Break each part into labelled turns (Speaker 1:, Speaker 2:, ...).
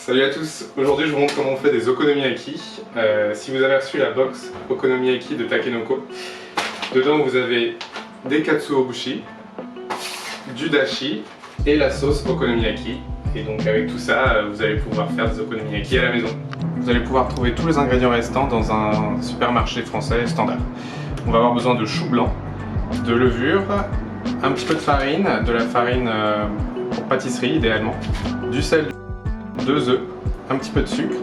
Speaker 1: Salut à tous, aujourd'hui je vous montre comment on fait des okonomiyaki. Si vous avez reçu la box okonomiyaki de Takenoko, dedans vous avez des katsuobushi, du dashi et la sauce okonomiyaki. Et donc avec tout ça, vous allez pouvoir faire des okonomiyaki à la maison. Vous allez pouvoir trouver tous les ingrédients restants dans un supermarché français standard. On va avoir besoin de chou blanc, de levure, un petit peu de farine, de la farine pour pâtisserie idéalement, du sel, 2 œufs, un petit peu de sucre.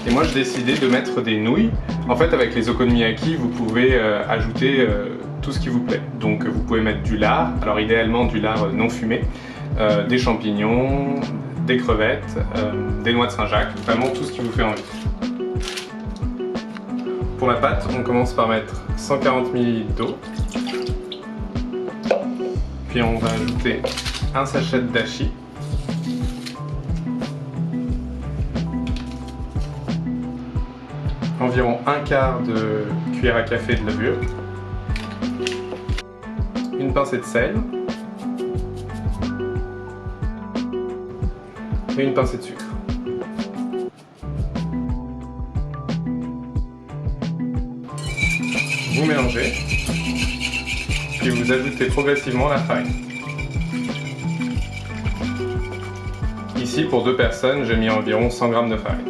Speaker 1: Et moi j'ai décidé de mettre des nouilles. En fait avec les okonomiyaki vous pouvez ajouter tout ce qui vous plaît. Donc vous pouvez mettre du lard, alors idéalement du lard non fumé, des champignons, des crevettes, des noix de Saint-Jacques, vraiment tout ce qui vous fait envie. Pour la pâte, on commence par mettre 140 ml d'eau. Puis on va ajouter un sachet de dashi. Environ un quart de cuillère à café de levure. Une pincée de sel. Et une pincée de sucre. Vous mélangez, puis vous ajoutez progressivement la farine. Ici, pour 2 personnes, j'ai mis environ 100 g de farine.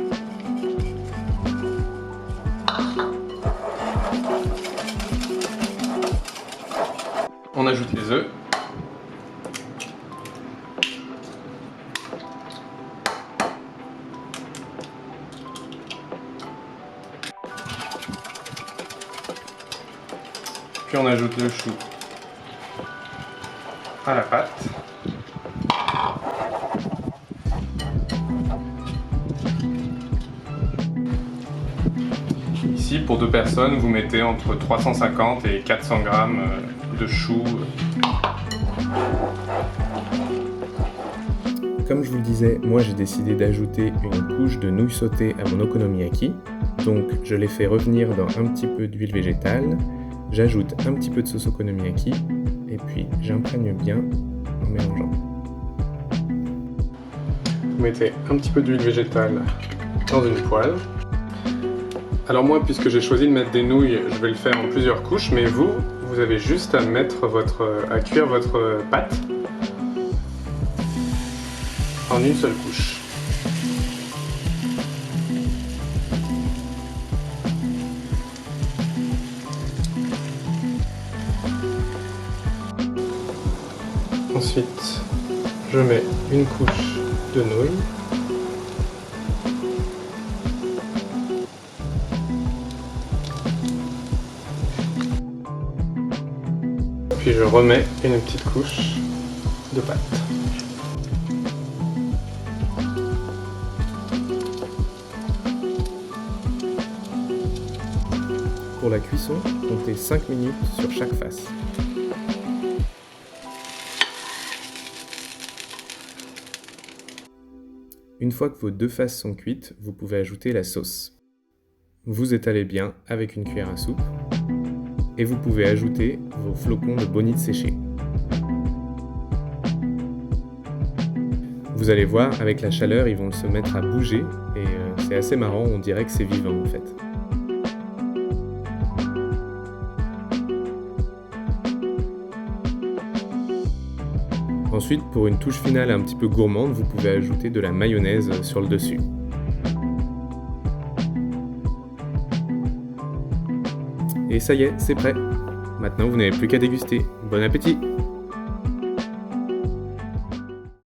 Speaker 1: On ajoute les œufs. Puis on ajoute le chou à la pâte. Ici, pour 2 personnes, vous mettez entre 350 et 400 g de chou.
Speaker 2: Comme je vous le disais, moi j'ai décidé d'ajouter une couche de nouilles sautées à mon okonomiyaki. Donc je les fais revenir dans un petit peu d'huile végétale. J'ajoute un petit peu de sauce okonomiyaki et puis j'imprègne bien en mélangeant.
Speaker 1: Vous mettez un petit peu d'huile végétale dans une poêle. Alors moi, puisque j'ai choisi de mettre des nouilles, je vais le faire en plusieurs couches, mais vous avez juste à à cuire votre pâte en une seule couche. Ensuite, je mets une couche de nouilles. Puis je remets une petite couche de pâte.
Speaker 2: Pour la cuisson, comptez 5 minutes sur chaque face. Une fois que vos 2 faces sont cuites, vous pouvez ajouter la sauce. Vous étalez bien avec une cuillère à soupe et vous pouvez ajouter vos flocons de bonite séchés. Vous allez voir, avec la chaleur, ils vont se mettre à bouger et c'est assez marrant, on dirait que c'est vivant en fait. Ensuite, pour une touche finale un petit peu gourmande, vous pouvez ajouter de la mayonnaise sur le dessus. Et ça y est, c'est prêt. Maintenant, vous n'avez plus qu'à déguster. Bon appétit!